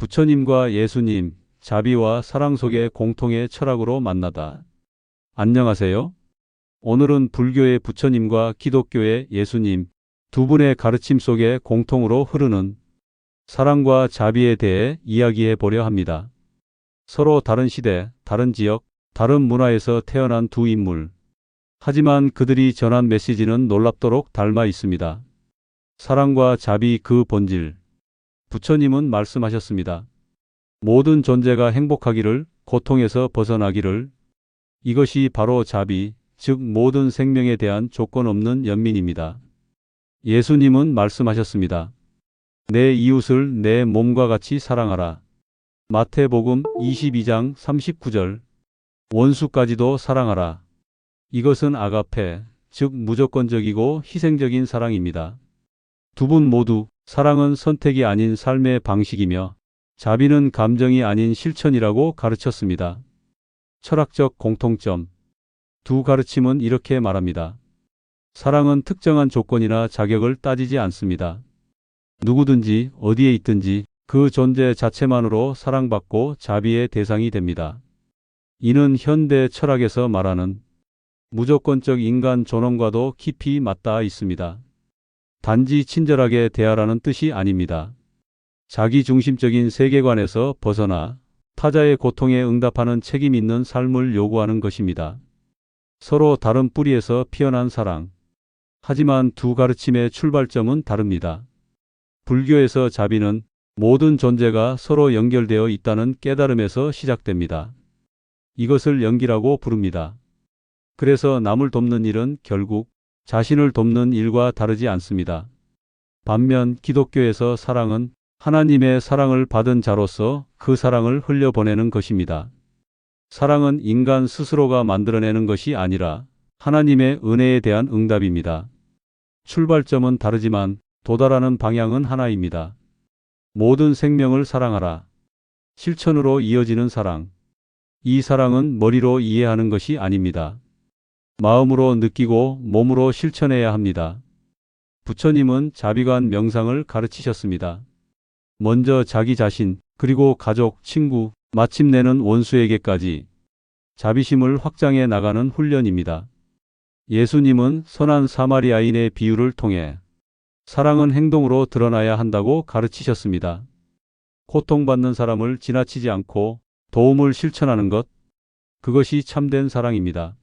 부처님과 예수님, 자비와 사랑 속의 공통의 철학으로 만나다. 안녕하세요. 오늘은 불교의 부처님과 기독교의 예수님 두 분의 가르침 속에 공통으로 흐르는 사랑과 자비에 대해 이야기해 보려 합니다. 서로 다른 시대, 다른 지역, 다른 문화에서 태어난 두 인물. 하지만 그들이 전한 메시지는 놀랍도록 닮아 있습니다. 사랑과 자비 그 본질. 부처님은 말씀하셨습니다. 모든 존재가 행복하기를, 고통에서 벗어나기를. 이것이 바로 자비, 즉 모든 생명에 대한 조건 없는 연민입니다. 예수님은 말씀하셨습니다. 내 이웃을 내 몸과 같이 사랑하라. 마태복음 22장 39절. 원수까지도 사랑하라. 이것은 아가페, 즉 무조건적이고 희생적인 사랑입니다. 두 분 모두 사랑은 선택이 아닌 삶의 방식이며 자비는 감정이 아닌 실천이라고 가르쳤습니다. 철학적 공통점. 두 가르침은 이렇게 말합니다. 사랑은 특정한 조건이나 자격을 따지지 않습니다. 누구든지 어디에 있든지 그 존재 자체만으로 사랑받고 자비의 대상이 됩니다. 이는 현대 철학에서 말하는 무조건적 인간 존엄과도 깊이 맞닿아 있습니다. 단지 친절하게 대하라는 뜻이 아닙니다. 자기중심적인 세계관에서 벗어나 타자의 고통에 응답하는 책임 있는 삶을 요구하는 것입니다. 서로 다른 뿌리에서 피어난 사랑. 하지만 두 가르침의 출발점은 다릅니다. 불교에서 자비는 모든 존재가 서로 연결되어 있다는 깨달음에서 시작됩니다. 이것을 연기라고 부릅니다. 그래서 남을 돕는 일은 결국 자신을 돕는 일과 다르지 않습니다. 반면 기독교에서 사랑은 하나님의 사랑을 받은 자로서 그 사랑을 흘려보내는 것입니다. 사랑은 인간 스스로가 만들어내는 것이 아니라 하나님의 은혜에 대한 응답입니다. 출발점은 다르지만 도달하는 방향은 하나입니다. 모든 생명을 사랑하라. 실천으로 이어지는 사랑. 이 사랑은 머리로 이해하는 것이 아닙니다. 마음으로 느끼고 몸으로 실천해야 합니다. 부처님은 자비관 명상을 가르치셨습니다. 먼저 자기 자신, 그리고 가족, 친구, 마침내는 원수에게까지 자비심을 확장해 나가는 훈련입니다. 예수님은 선한 사마리아인의 비유를 통해 사랑은 행동으로 드러나야 한다고 가르치셨습니다. 고통받는 사람을 지나치지 않고 도움을 실천하는 것, 그것이 참된 사랑입니다.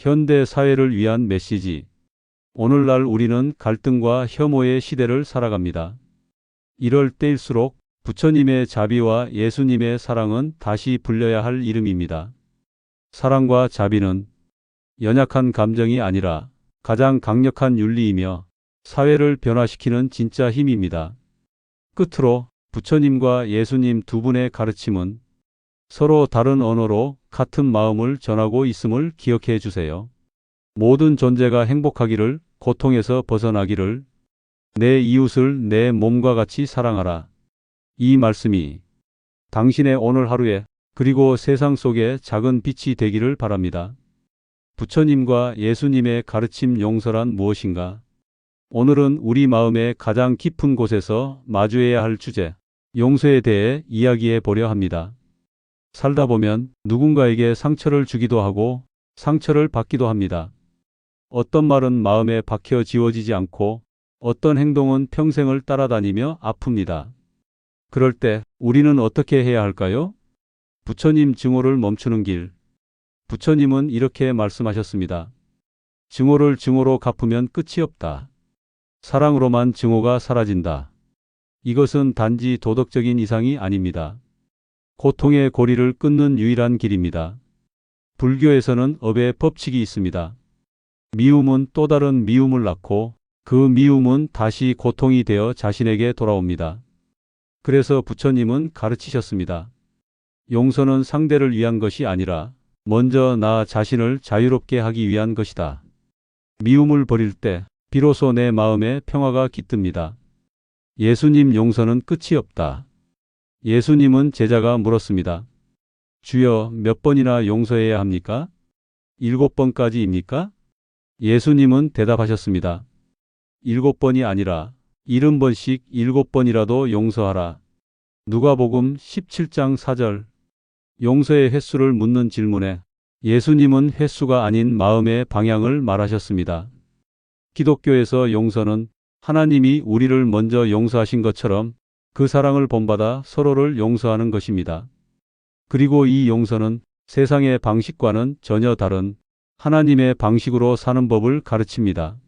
현대 사회를 위한 메시지. 오늘날 우리는 갈등과 혐오의 시대를 살아갑니다. 이럴 때일수록 부처님의 자비와 예수님의 사랑은 다시 불려야 할 이름입니다. 사랑과 자비는 연약한 감정이 아니라 가장 강력한 윤리이며 사회를 변화시키는 진짜 힘입니다. 끝으로 부처님과 예수님 두 분의 가르침은 서로 다른 언어로 같은 마음을 전하고 있음을 기억해 주세요. 모든 존재가 행복하기를, 고통에서 벗어나기를, 내 이웃을 내 몸과 같이 사랑하라. 이 말씀이 당신의 오늘 하루에 그리고 세상 속에 작은 빛이 되기를 바랍니다. 부처님과 예수님의 가르침 용서란 무엇인가? 오늘은 우리 마음의 가장 깊은 곳에서 마주해야 할 주제, 용서에 대해 이야기해 보려 합니다. 살다 보면 누군가에게 상처를 주기도 하고 상처를 받기도 합니다. 어떤 말은 마음에 박혀 지워지지 않고 어떤 행동은 평생을 따라다니며 아픕니다. 그럴 때 우리는 어떻게 해야 할까요? 부처님 증오를 멈추는 길. 부처님은 이렇게 말씀하셨습니다. 증오를 증오로 갚으면 끝이 없다. 사랑으로만 증오가 사라진다. 이것은 단지 도덕적인 이상이 아닙니다. 고통의 고리를 끊는 유일한 길입니다. 불교에서는 업의 법칙이 있습니다. 미움은 또 다른 미움을 낳고 그 미움은 다시 고통이 되어 자신에게 돌아옵니다. 그래서 부처님은 가르치셨습니다. 용서는 상대를 위한 것이 아니라 먼저 나 자신을 자유롭게 하기 위한 것이다. 미움을 버릴 때 비로소 내 마음에 평화가 깃듭니다. 예수님 용서는 끝이 없다. 예수님은 제자가 물었습니다. 주여, 몇 번이나 용서해야 합니까? 7번까지입니까? 예수님은 대답하셨습니다. 7번이 아니라 70번씩 7번이라도 용서하라. 누가복음 17장 4절. 용서의 횟수를 묻는 질문에 예수님은 횟수가 아닌 마음의 방향을 말하셨습니다. 기독교에서 용서는 하나님이 우리를 먼저 용서하신 것처럼 그 사랑을 본받아 서로를 용서하는 것입니다. 그리고 이 용서는 세상의 방식과는 전혀 다른 하나님의 방식으로 사는 법을 가르칩니다.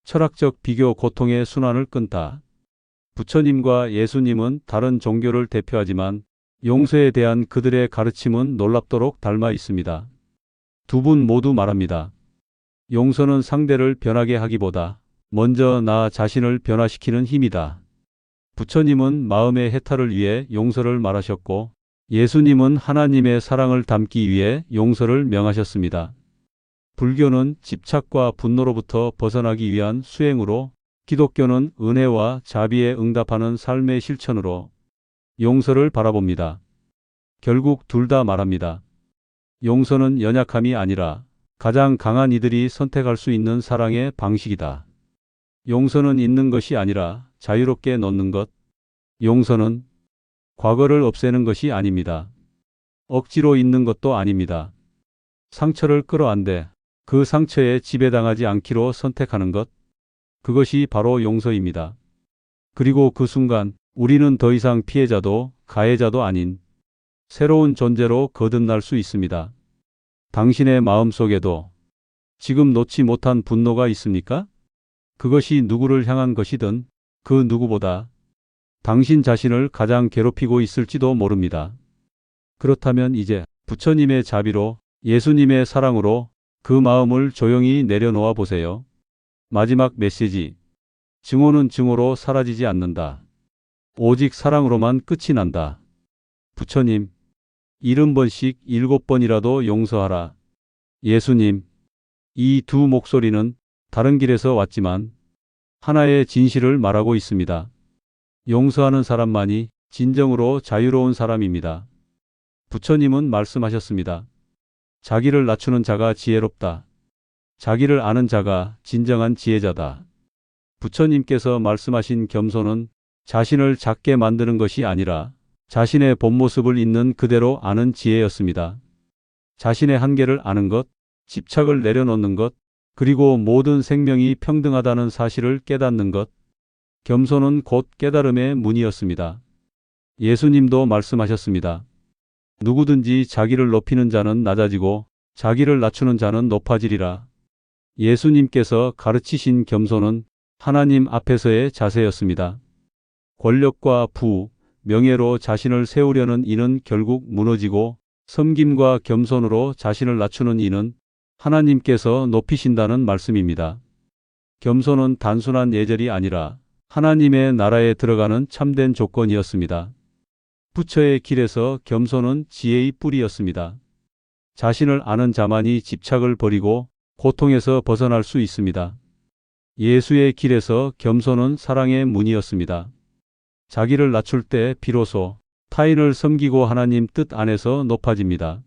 철학적 비교 고통의 순환을 끊다. 부처님과 예수님은 다른 종교를 대표하지만 용서에 대한 그들의 가르침은 놀랍도록 닮아 있습니다. 두 분 모두 말합니다. 용서는 상대를 변하게 하기보다 먼저 나 자신을 변화시키는 힘이다. 부처님은 마음의 해탈을 위해 용서를 말하셨고 예수님은 하나님의 사랑을 담기 위해 용서를 명하셨습니다. 불교는 집착과 분노로부터 벗어나기 위한 수행으로, 기독교는 은혜와 자비에 응답하는 삶의 실천으로 용서를 바라봅니다. 결국 둘 다 말합니다. 용서는 연약함이 아니라 가장 강한 이들이 선택할 수 있는 사랑의 방식이다. 용서는 있는 것이 아니라 자유롭게 놓는 것. 용서는 과거를 없애는 것이 아닙니다. 억지로 있는 것도 아닙니다. 상처를 끌어안되 그 상처에 지배당하지 않기로 선택하는 것. 그것이 바로 용서입니다. 그리고 그 순간 우리는 더 이상 피해자도 가해자도 아닌 새로운 존재로 거듭날 수 있습니다. 당신의 마음속에도 지금 놓지 못한 분노가 있습니까? 그것이 누구를 향한 것이든 그 누구보다 당신 자신을 가장 괴롭히고 있을지도 모릅니다. 그렇다면 이제 부처님의 자비로, 예수님의 사랑으로 그 마음을 조용히 내려놓아 보세요. 마지막 메시지. 증오는 증오로 사라지지 않는다. 오직 사랑으로만 끝이 난다. 부처님. 70번씩 7번이라도 용서하라. 예수님. 이 두 목소리는 다른 길에서 왔지만 하나의 진실을 말하고 있습니다. 용서하는 사람만이 진정으로 자유로운 사람입니다. 부처님은 말씀하셨습니다. 자기를 낮추는 자가 지혜롭다. 자기를 아는 자가 진정한 지혜자다. 부처님께서 말씀하신 겸손은 자신을 작게 만드는 것이 아니라 자신의 본 모습을 있는 그대로 아는 지혜였습니다. 자신의 한계를 아는 것, 집착을 내려놓는 것, 그리고 모든 생명이 평등하다는 사실을 깨닫는 것. 겸손은 곧 깨달음의 문이었습니다. 예수님도 말씀하셨습니다. 누구든지 자기를 높이는 자는 낮아지고 자기를 낮추는 자는 높아지리라. 예수님께서 가르치신 겸손은 하나님 앞에서의 자세였습니다. 권력과 부, 명예로 자신을 세우려는 이는 결국 무너지고 섬김과 겸손으로 자신을 낮추는 이는 하나님께서 높이신다는 말씀입니다. 겸손은 단순한 예절이 아니라 하나님의 나라에 들어가는 참된 조건이었습니다. 부처의 길에서 겸손은 지혜의 뿌리였습니다. 자신을 아는 자만이 집착을 버리고 고통에서 벗어날 수 있습니다. 예수의 길에서 겸손은 사랑의 문이었습니다. 자기를 낮출 때 비로소 타인을 섬기고 하나님 뜻 안에서 높아집니다.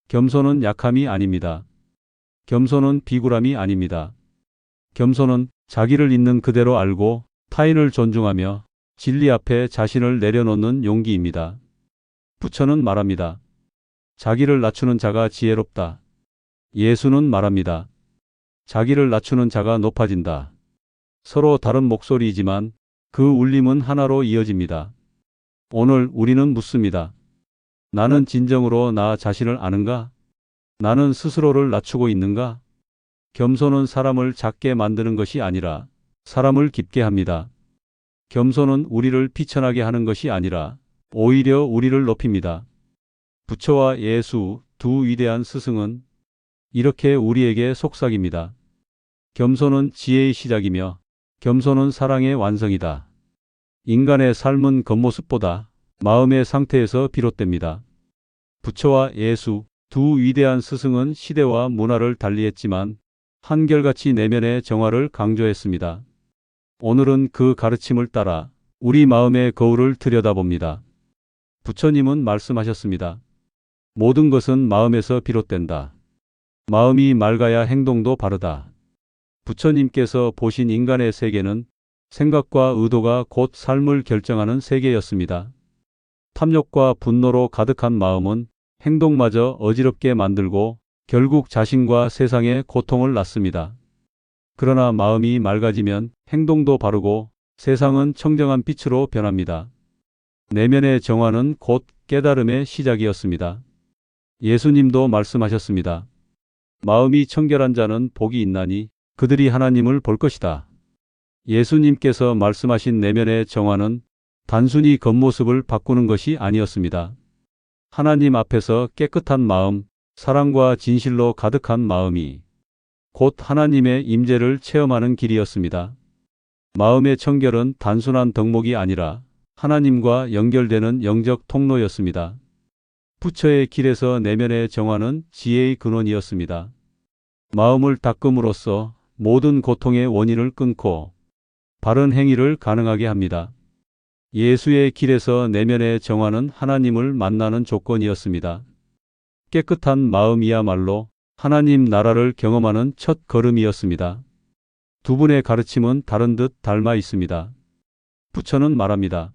겸손은 약함이 아닙니다. 겸손은 비굴함이 아닙니다. 겸손은 자기를 있는 그대로 알고 타인을 존중하며 진리 앞에 자신을 내려놓는 용기입니다. 부처는 말합니다. 자기를 낮추는 자가 지혜롭다. 예수는 말합니다. 자기를 낮추는 자가 높아진다. 서로 다른 목소리이지만 그 울림은 하나로 이어집니다. 오늘 우리는 묻습니다. 나는 진정으로 나 자신을 아는가? 나는 스스로를 낮추고 있는가? 겸손은 사람을 작게 만드는 것이 아니라 사람을 깊게 합니다. 겸손은 우리를 비천하게 하는 것이 아니라 오히려 우리를 높입니다. 부처와 예수 두 위대한 스승은 이렇게 우리에게 속삭입니다. 겸손은 지혜의 시작이며 겸손은 사랑의 완성이다. 인간의 삶은 겉모습보다 마음의 상태에서 비롯됩니다. 부처와 예수 두 위대한 스승은 시대와 문화를 달리했지만 한결같이 내면의 정화를 강조했습니다. 오늘은 그 가르침을 따라 우리 마음의 거울을 들여다봅니다. 부처님은 말씀하셨습니다. 모든 것은 마음에서 비롯된다. 마음이 맑아야 행동도 바르다. 부처님께서 보신 인간의 세계는 생각과 의도가 곧 삶을 결정하는 세계였습니다. 탐욕과 분노로 가득한 마음은 행동마저 어지럽게 만들고 결국 자신과 세상에 고통을 낳습니다. 그러나 마음이 맑아지면 행동도 바르고 세상은 청정한 빛으로 변합니다. 내면의 정화는 곧 깨달음의 시작이었습니다. 예수님도 말씀하셨습니다. 마음이 청결한 자는 복이 있나니 그들이 하나님을 볼 것이다. 예수님께서 말씀하신 내면의 정화는 단순히 겉모습을 바꾸는 것이 아니었습니다. 하나님 앞에서 깨끗한 마음, 사랑과 진실로 가득한 마음이 곧 하나님의 임재를 체험하는 길이었습니다. 마음의 청결은 단순한 덕목이 아니라 하나님과 연결되는 영적 통로였습니다. 부처의 길에서 내면의 정화는 지혜의 근원이었습니다. 마음을 닦음으로써 모든 고통의 원인을 끊고 바른 행위를 가능하게 합니다. 예수의 길에서 내면의 정화는 하나님을 만나는 조건이었습니다. 깨끗한 마음이야말로 하나님 나라를 경험하는 첫 걸음이었습니다. 두 분의 가르침은 다른 듯 닮아 있습니다. 부처는 말합니다.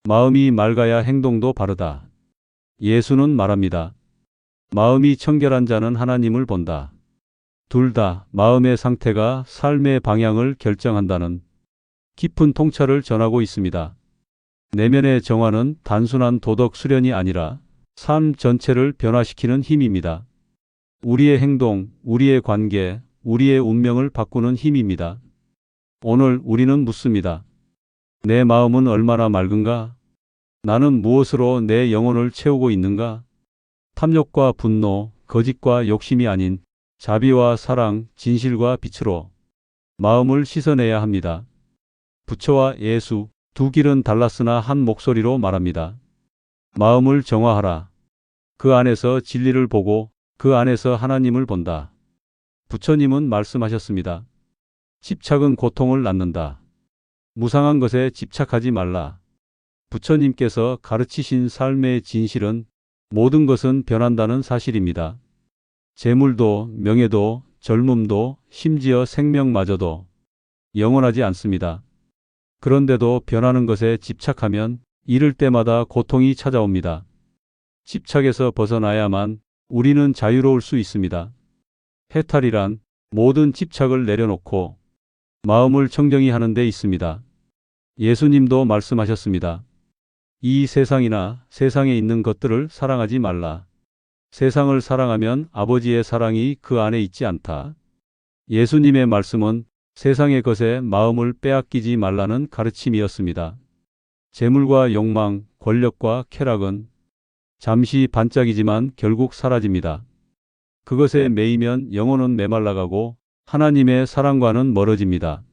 마음이 맑아야 행동도 바르다. 예수는 말합니다. 마음이 청결한 자는 하나님을 본다. 둘 다 마음의 상태가 삶의 방향을 결정한다는 깊은 통찰을 전하고 있습니다. 내면의 정화는 단순한 도덕 수련이 아니라 삶 전체를 변화시키는 힘입니다. 우리의 행동, 우리의 관계, 우리의 운명을 바꾸는 힘입니다. 오늘 우리는 묻습니다. 내 마음은 얼마나 맑은가? 나는 무엇으로 내 영혼을 채우고 있는가? 탐욕과 분노, 거짓과 욕심이 아닌 자비와 사랑, 진실과 빛으로 마음을 씻어내야 합니다. 부처와 예수, 두 길은 달랐으나 한 목소리로 말합니다. 마음을 정화하라. 그 안에서 진리를 보고 그 안에서 하나님을 본다. 부처님은 말씀하셨습니다. 집착은 고통을 낳는다. 무상한 것에 집착하지 말라. 부처님께서 가르치신 삶의 진실은 모든 것은 변한다는 사실입니다. 재물도, 명예도, 젊음도, 심지어 생명마저도 영원하지 않습니다. 그런데도 변하는 것에 집착하면 이를 때마다 고통이 찾아옵니다. 집착에서 벗어나야만 우리는 자유로울 수 있습니다. 해탈이란 모든 집착을 내려놓고 마음을 청정히 하는 데 있습니다. 예수님도 말씀하셨습니다. 이 세상이나 세상에 있는 것들을 사랑하지 말라. 세상을 사랑하면 아버지의 사랑이 그 안에 있지 않다. 예수님의 말씀은 세상의 것에 마음을 빼앗기지 말라는 가르침이었습니다. 재물과 욕망, 권력과 쾌락은 잠시 반짝이지만 결국 사라집니다. 그것에 매이면 영혼은 메말라가고 하나님의 사랑과는 멀어집니다.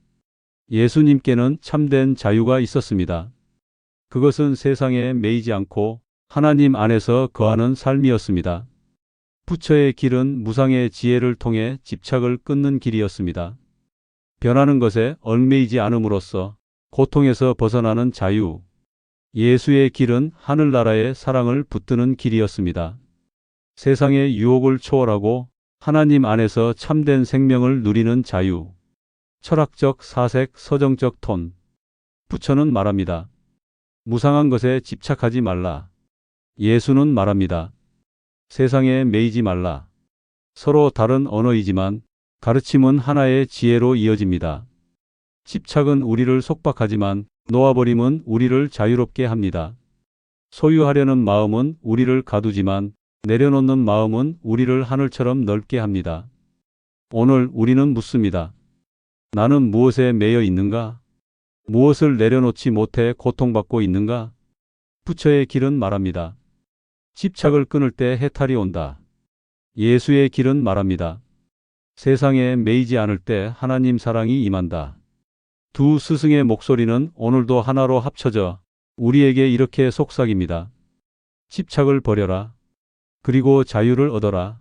예수님께는 참된 자유가 있었습니다. 그것은 세상에 매이지 않고 하나님 안에서 거하는 삶이었습니다. 부처의 길은 무상의 지혜를 통해 집착을 끊는 길이었습니다. 변하는 것에 얽매이지 않음으로써 고통에서 벗어나는 자유. 예수의 길은 하늘나라의 사랑을 붙드는 길이었습니다. 세상의 유혹을 초월하고 하나님 안에서 참된 생명을 누리는 자유. 철학적 사색, 서정적 톤. 부처는 말합니다. 무상한 것에 집착하지 말라. 예수는 말합니다. 세상에 매이지 말라. 서로 다른 언어이지만 가르침은 하나의 지혜로 이어집니다. 집착은 우리를 속박하지만 놓아버림은 우리를 자유롭게 합니다. 소유하려는 마음은 우리를 가두지만 내려놓는 마음은 우리를 하늘처럼 넓게 합니다. 오늘 우리는 묻습니다. 나는 무엇에 매여 있는가? 무엇을 내려놓지 못해 고통받고 있는가? 부처의 길은 말합니다. 집착을 끊을 때 해탈이 온다. 예수의 길은 말합니다. 세상에 매이지 않을 때 하나님 사랑이 임한다. 두 스승의 목소리는 오늘도 하나로 합쳐져 우리에게 이렇게 속삭입니다. 집착을 버려라. 그리고 자유를 얻어라.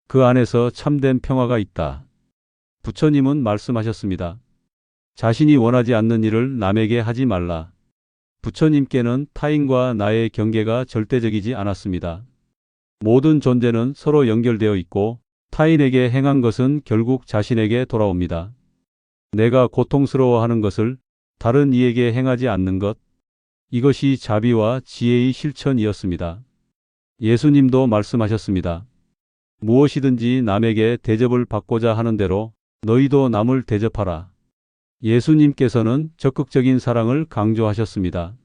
그 안에서 참된 평화가 있다. 부처님은 말씀하셨습니다. 자신이 원하지 않는 일을 남에게 하지 말라. 부처님께는 타인과 나의 경계가 절대적이지 않았습니다. 모든 존재는 서로 연결되어 있고 타인에게 행한 것은 결국 자신에게 돌아옵니다. 내가 고통스러워하는 것을 다른 이에게 행하지 않는 것, 이것이 자비와 지혜의 실천이었습니다. 예수님도 말씀하셨습니다. 무엇이든지 남에게 대접을 받고자 하는 대로 너희도 남을 대접하라. 예수님께서는 적극적인 사랑을 강조하셨습니다.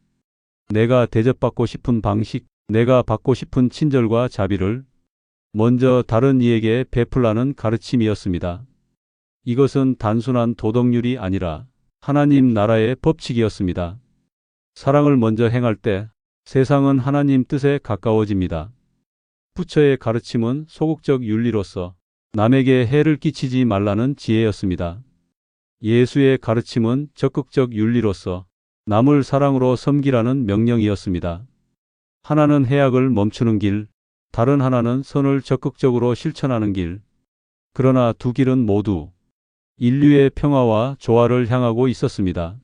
내가 대접받고 싶은 방식, 내가 받고 싶은 친절과 자비를 먼저 다른 이에게 베풀라는 가르침이었습니다. 이것은 단순한 도덕률이 아니라 하나님 나라의 법칙이었습니다. 사랑을 먼저 행할 때 세상은 하나님 뜻에 가까워집니다. 부처의 가르침은 소극적 윤리로서 남에게 해를 끼치지 말라는 지혜였습니다. 예수의 가르침은 적극적 윤리로서 남을 사랑으로 섬기라는 명령이었습니다. 하나는 해악을 멈추는 길, 다른 하나는 선을 적극적으로 실천하는 길. 그러나 두 길은 모두 인류의 평화와 조화를 향하고 있었습니다.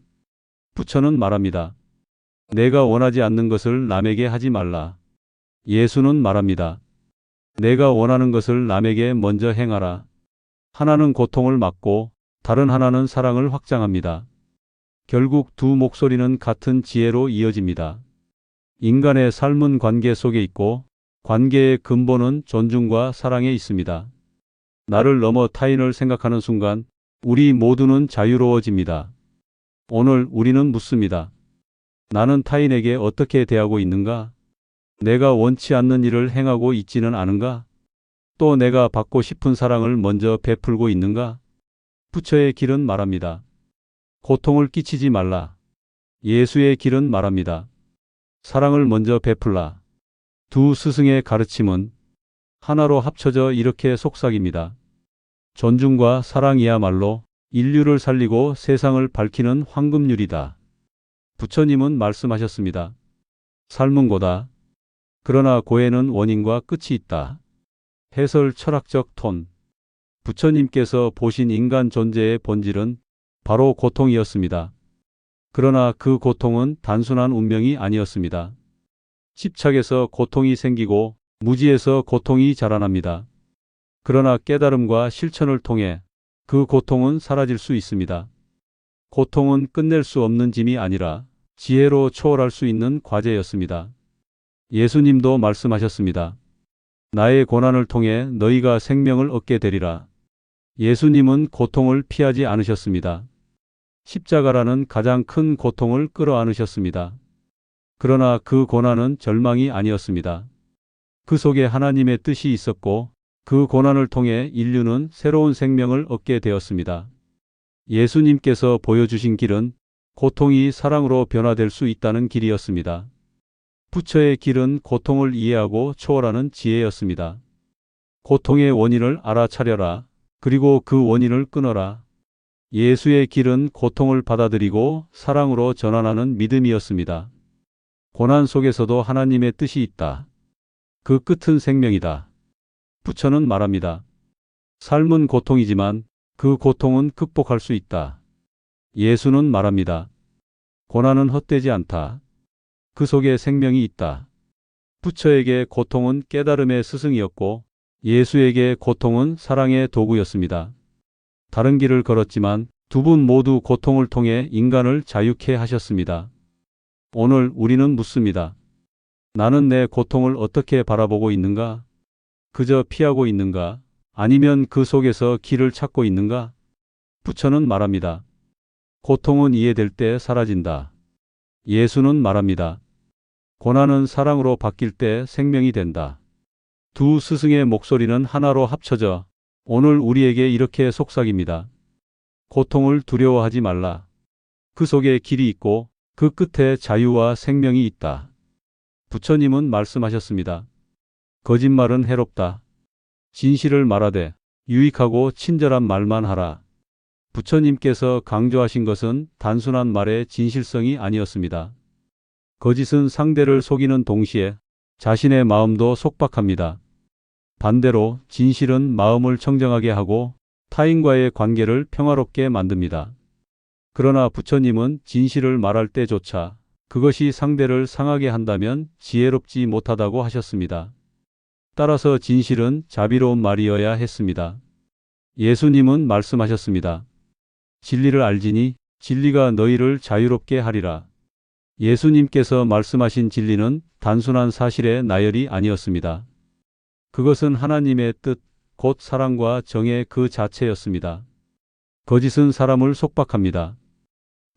부처는 말합니다. 내가 원하지 않는 것을 남에게 하지 말라. 예수는 말합니다. 내가 원하는 것을 남에게 먼저 행하라. 하나는 고통을 막고 다른 하나는 사랑을 확장합니다. 결국 두 목소리는 같은 지혜로 이어집니다. 인간의 삶은 관계 속에 있고 관계의 근본은 존중과 사랑에 있습니다. 나를 넘어 타인을 생각하는 순간 우리 모두는 자유로워집니다. 오늘 우리는 묻습니다. 나는 타인에게 어떻게 대하고 있는가? 내가 원치 않는 일을 행하고 있지는 않은가? 또 내가 받고 싶은 사랑을 먼저 베풀고 있는가? 부처의 길은 말합니다. 고통을 끼치지 말라. 예수의 길은 말합니다. 사랑을 먼저 베풀라. 두 스승의 가르침은 하나로 합쳐져 이렇게 속삭입니다. 존중과 사랑이야말로 인류를 살리고 세상을 밝히는 황금률이다. 부처님은 말씀하셨습니다. 삶은 고다. 그러나 고에는 원인과 끝이 있다. 해설 철학적 톤. 부처님께서 보신 인간 존재의 본질은 바로 고통이었습니다. 그러나 그 고통은 단순한 운명이 아니었습니다. 집착에서 고통이 생기고 무지에서 고통이 자라납니다. 그러나 깨달음과 실천을 통해 그 고통은 사라질 수 있습니다. 고통은 끝낼 수 없는 짐이 아니라 지혜로 초월할 수 있는 과제였습니다. 예수님도 말씀하셨습니다. 나의 고난을 통해 너희가 생명을 얻게 되리라. 예수님은 고통을 피하지 않으셨습니다. 십자가라는 가장 큰 고통을 끌어안으셨습니다. 그러나 그 고난은 절망이 아니었습니다. 그 속에 하나님의 뜻이 있었고 그 고난을 통해 인류는 새로운 생명을 얻게 되었습니다. 예수님께서 보여주신 길은 고통이 사랑으로 변화될 수 있다는 길이었습니다. 부처의 길은 고통을 이해하고 초월하는 지혜였습니다. 고통의 원인을 알아차려라. 그리고 그 원인을 끊어라. 예수의 길은 고통을 받아들이고 사랑으로 전환하는 믿음이었습니다. 고난 속에서도 하나님의 뜻이 있다. 그 끝은 생명이다. 부처는 말합니다. 삶은 고통이지만 그 고통은 극복할 수 있다. 예수는 말합니다. 고난은 헛되지 않다. 그 속에 생명이 있다. 부처에게 고통은 깨달음의 스승이었고 예수에게 고통은 사랑의 도구였습니다. 다른 길을 걸었지만 두 분 모두 고통을 통해 인간을 자유케 하셨습니다. 오늘 우리는 묻습니다. 나는 내 고통을 어떻게 바라보고 있는가? 그저 피하고 있는가? 아니면 그 속에서 길을 찾고 있는가? 부처는 말합니다. 고통은 이해될 때 사라진다. 예수는 말합니다. 고난은 사랑으로 바뀔 때 생명이 된다. 두 스승의 목소리는 하나로 합쳐져 오늘 우리에게 이렇게 속삭입니다. 고통을 두려워하지 말라. 그 속에 길이 있고 그 끝에 자유와 생명이 있다. 부처님은 말씀하셨습니다. 거짓말은 해롭다. 진실을 말하되 유익하고 친절한 말만 하라. 부처님께서 강조하신 것은 단순한 말의 진실성이 아니었습니다. 거짓은 상대를 속이는 동시에 자신의 마음도 속박합니다. 반대로 진실은 마음을 청정하게 하고 타인과의 관계를 평화롭게 만듭니다. 그러나 부처님은 진실을 말할 때조차 그것이 상대를 상하게 한다면 지혜롭지 못하다고 하셨습니다. 따라서 진실은 자비로운 말이어야 했습니다. 예수님은 말씀하셨습니다. 진리를 알지니 진리가 너희를 자유롭게 하리라. 예수님께서 말씀하신 진리는 단순한 사실의 나열이 아니었습니다. 그것은 하나님의 뜻, 곧 사랑과 정의 그 자체였습니다. 거짓은 사람을 속박합니다.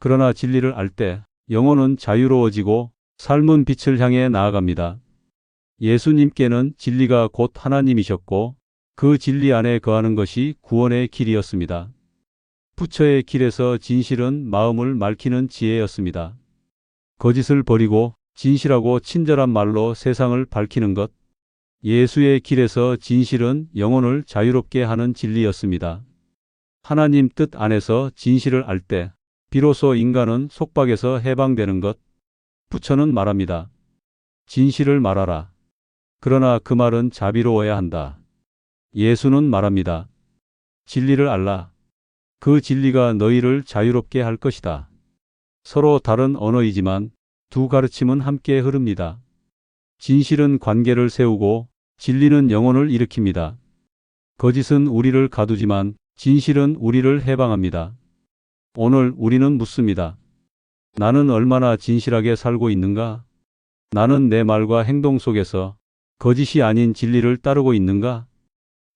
그러나 진리를 알 때 영혼은 자유로워지고 삶은 빛을 향해 나아갑니다. 예수님께는 진리가 곧 하나님이셨고 그 진리 안에 거하는 것이 구원의 길이었습니다. 부처의 길에서 진실은 마음을 맑히는 지혜였습니다. 거짓을 버리고 진실하고 친절한 말로 세상을 밝히는 것. 예수의 길에서 진실은 영혼을 자유롭게 하는 진리였습니다. 하나님 뜻 안에서 진실을 알 때 비로소 인간은 속박에서 해방되는 것. 부처는 말합니다. 진실을 말하라. 그러나 그 말은 자비로워야 한다. 예수는 말합니다. 진리를 알라. 그 진리가 너희를 자유롭게 할 것이다. 서로 다른 언어이지만 두 가르침은 함께 흐릅니다. 진실은 관계를 세우고 진리는 영혼을 일으킵니다. 거짓은 우리를 가두지만 진실은 우리를 해방합니다. 오늘 우리는 묻습니다. 나는 얼마나 진실하게 살고 있는가? 나는 내 말과 행동 속에서 거짓이 아닌 진리를 따르고 있는가?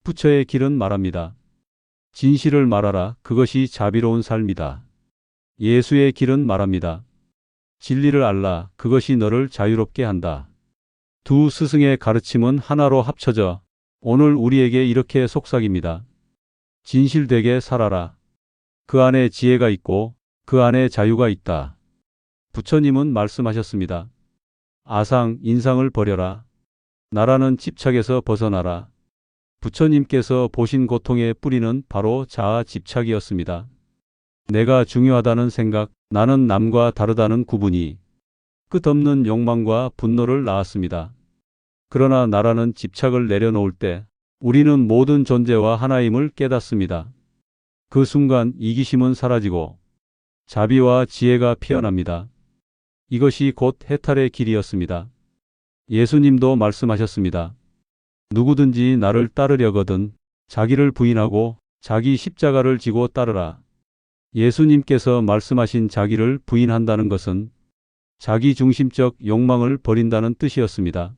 부처의 길은 말합니다. 진실을 말하라. 그것이 자비로운 삶이다. 예수의 길은 말합니다. 진리를 알라. 그것이 너를 자유롭게 한다. 두 스승의 가르침은 하나로 합쳐져 오늘 우리에게 이렇게 속삭입니다. 진실되게 살아라. 그 안에 지혜가 있고 그 안에 자유가 있다. 부처님은 말씀하셨습니다. 아상, 인상을 버려라. 나라는 집착에서 벗어나라. 부처님께서 보신 고통의 뿌리는 바로 자아 집착이었습니다. 내가 중요하다는 생각, 나는 남과 다르다는 구분이 끝없는 욕망과 분노를 낳았습니다. 그러나 나라는 집착을 내려놓을 때 우리는 모든 존재와 하나임을 깨닫습니다. 그 순간 이기심은 사라지고 자비와 지혜가 피어납니다. 이것이 곧 해탈의 길이었습니다. 예수님도 말씀하셨습니다. 누구든지 나를 따르려거든 자기를 부인하고 자기 십자가를 지고 따르라. 예수님께서 말씀하신 자기를 부인한다는 것은 자기 중심적 욕망을 버린다는 뜻이었습니다.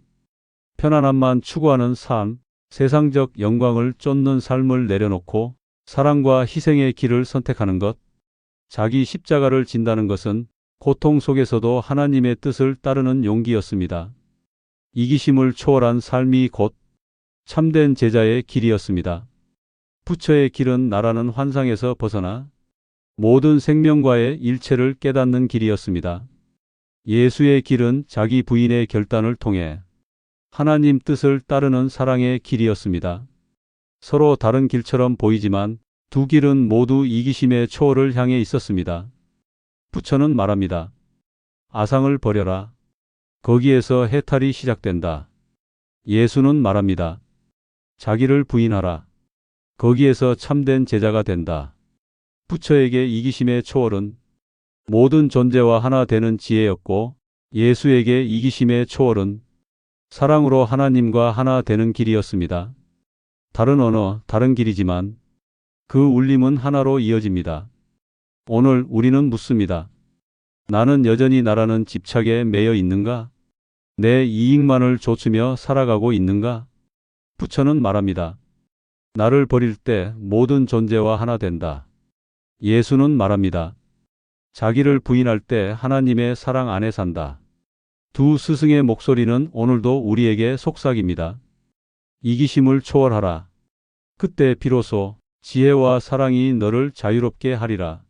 편안함만 추구하는 삶, 세상적 영광을 쫓는 삶을 내려놓고 사랑과 희생의 길을 선택하는 것. 자기 십자가를 진다는 것은 고통 속에서도 하나님의 뜻을 따르는 용기였습니다. 이기심을 초월한 삶이 곧 참된 제자의 길이었습니다. 부처의 길은 나라는 환상에서 벗어나 모든 생명과의 일체를 깨닫는 길이었습니다. 예수의 길은 자기 부인의 결단을 통해 하나님 뜻을 따르는 사랑의 길이었습니다. 서로 다른 길처럼 보이지만 두 길은 모두 이기심의 초월을 향해 있었습니다. 부처는 말합니다. 아상을 버려라. 거기에서 해탈이 시작된다. 예수는 말합니다. 자기를 부인하라. 거기에서 참된 제자가 된다. 부처에게 이기심의 초월은 모든 존재와 하나 되는 지혜였고 예수에게 이기심의 초월은 사랑으로 하나님과 하나 되는 길이었습니다. 다른 언어, 다른 길이지만 그 울림은 하나로 이어집니다. 오늘 우리는 묻습니다. 나는 여전히 나라는 집착에 매여 있는가? 내 이익만을 좇으며 살아가고 있는가? 부처는 말합니다. 나를 버릴 때 모든 존재와 하나 된다. 예수는 말합니다. 자기를 부인할 때 하나님의 사랑 안에 산다. 두 스승의 목소리는 오늘도 우리에게 속삭입니다. 이기심을 초월하라. 그때 비로소 지혜와 사랑이 너를 자유롭게 하리라.